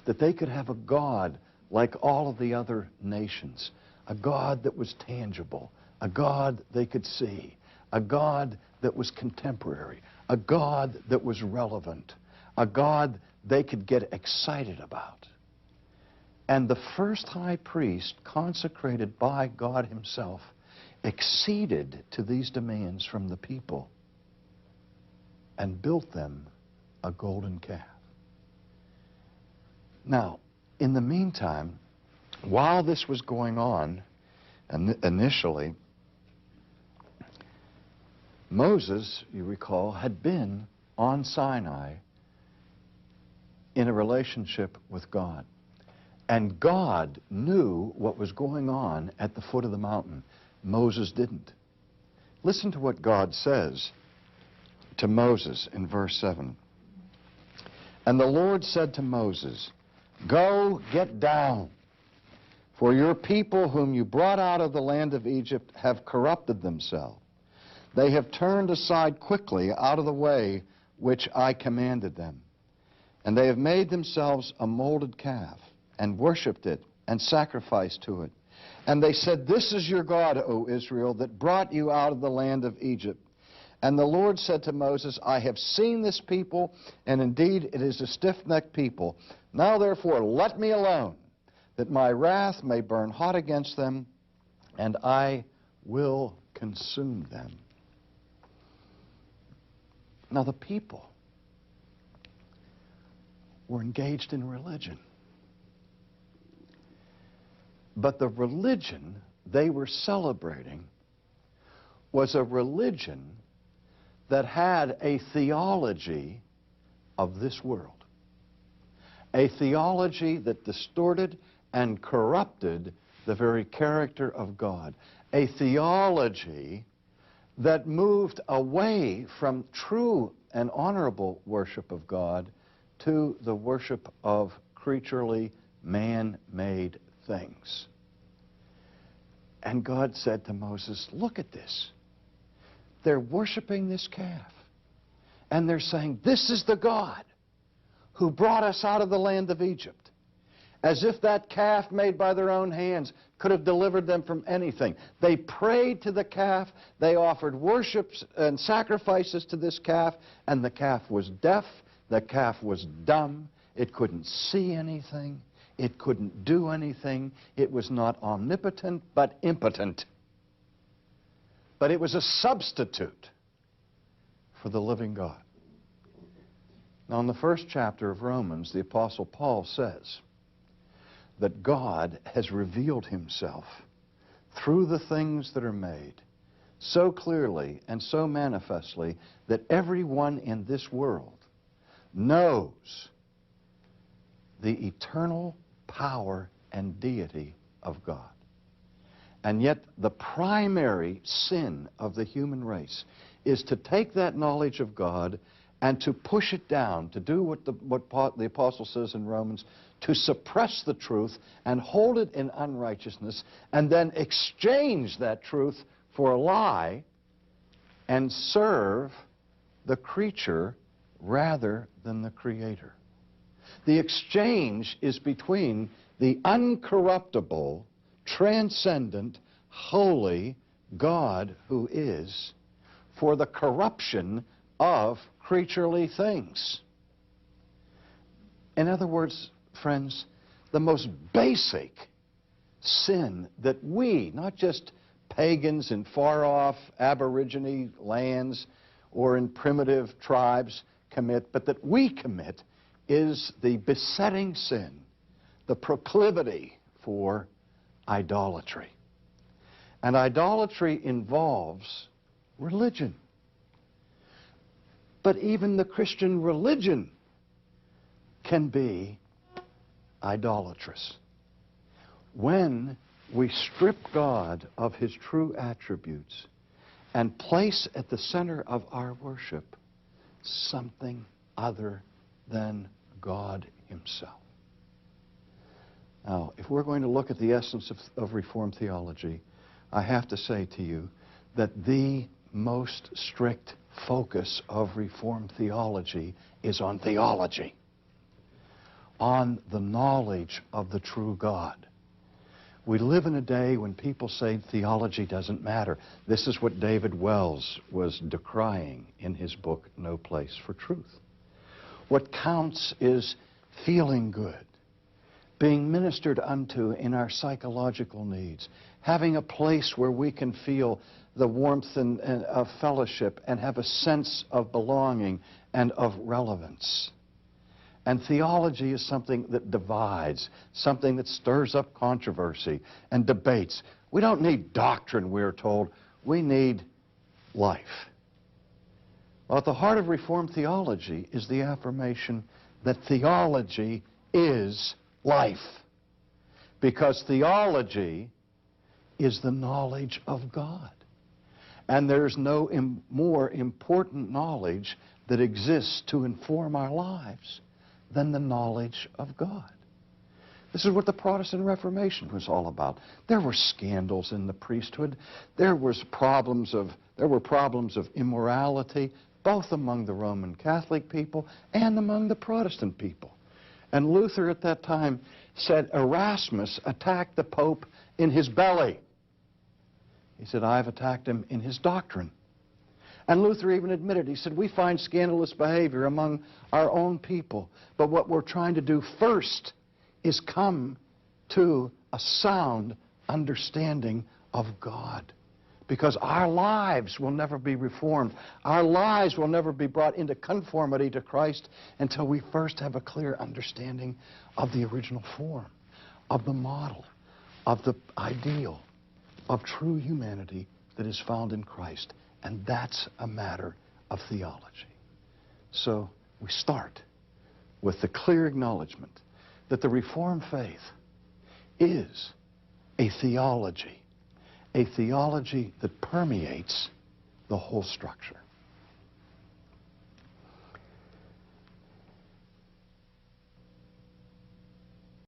that they could have a God like all of the other nations, a God that was tangible, a God they could see, a God that was contemporary, a God that was relevant, a God they could get excited about. And the first high priest, consecrated by God himself, acceded to these demands from the people and built them a golden calf. Now, in the meantime, while this was going on, initially, Moses, you recall, had been on Sinai in a relationship with God. And God knew what was going on at the foot of the mountain. Moses didn't. Listen to what God says to Moses in verse 7. And the Lord said to Moses, "Go, get down, for your people whom you brought out of the land of Egypt have corrupted themselves. They have turned aside quickly out of the way which I commanded them. And they have made themselves a molded calf, and worshipped it, and sacrificed to it. And they said, 'This is your God, O Israel, that brought you out of the land of Egypt.' And the Lord said to Moses, 'I have seen this people, and indeed it is a stiff-necked people. Now therefore let me alone, that my wrath may burn hot against them, and I will consume them.'" Now the people were engaged in religion. But the religion they were celebrating was a religion that had a theology of this world. A theology that distorted and corrupted the very character of God. A theology that moved away from true and honorable worship of God to the worship of creaturely, man-made things. And God said to Moses, "Look at this. They're worshiping this calf. And they're saying, 'This is the God who brought us out of the land of Egypt.' As if that calf made by their own hands could have delivered them from anything. They prayed to the calf. They offered worships and sacrifices to this calf. And the calf was deaf. The calf was dumb. It couldn't see anything. It couldn't do anything. It was not omnipotent, but impotent. But it was a substitute for the living God." Now, in the first chapter of Romans, the Apostle Paul says that God has revealed himself through the things that are made so clearly and so manifestly that everyone in this world knows the eternal power and deity of God. And yet the primary sin of the human race is to take that knowledge of God and to push it down, to do what the Apostle says in Romans, to suppress the truth and hold it in unrighteousness, and then exchange that truth for a lie and serve the creature rather than the Creator. The exchange is between the uncorruptible, transcendent, holy God who is for the corruption of creaturely things. In other words, friends, the most basic sin that we, not just pagans in far-off Aborigine lands or in primitive tribes commit, but that we commit, is the besetting sin, the proclivity for idolatry. And idolatry involves religion. But even the Christian religion can be idolatrous. When we strip God of his true attributes and place at the center of our worship something other than God himself. Now, if we're going to look at the essence of Reformed theology, I have to say to you that the most strict focus of Reformed theology is on theology. on the knowledge of the true God. We live in a day when people say theology doesn't matter. This is what David Wells was decrying in his book, No Place for Truth. What counts is feeling good, being ministered unto in our psychological needs, having a place where we can feel the warmth and of fellowship and have a sense of belonging and of relevance. And theology is something that divides, something that stirs up controversy and debates. We don't need doctrine, we're told. We need life. Well, at the heart of Reformed theology is the affirmation that theology is life. Because theology is the knowledge of God. And there's no more important knowledge that exists to inform our lives than the knowledge of God. This is what the Protestant Reformation was all about. There were scandals in the priesthood. There were problems of immorality, both among the Roman Catholic people and among the Protestant people. And Luther at that time said Erasmus attacked the Pope in his belly. He said, I've attacked him in his doctrine. And Luther even admitted, he said, we find scandalous behavior among our own people. But what we're trying to do first is come to a sound understanding of God. Because our lives will never be reformed. Our lives will never be brought into conformity to Christ until we first have a clear understanding of the original form, of the model, of the ideal, of true humanity that is found in Christ. And that's a matter of theology. So we start with the clear acknowledgement that the Reformed faith is a theology that permeates the whole structure.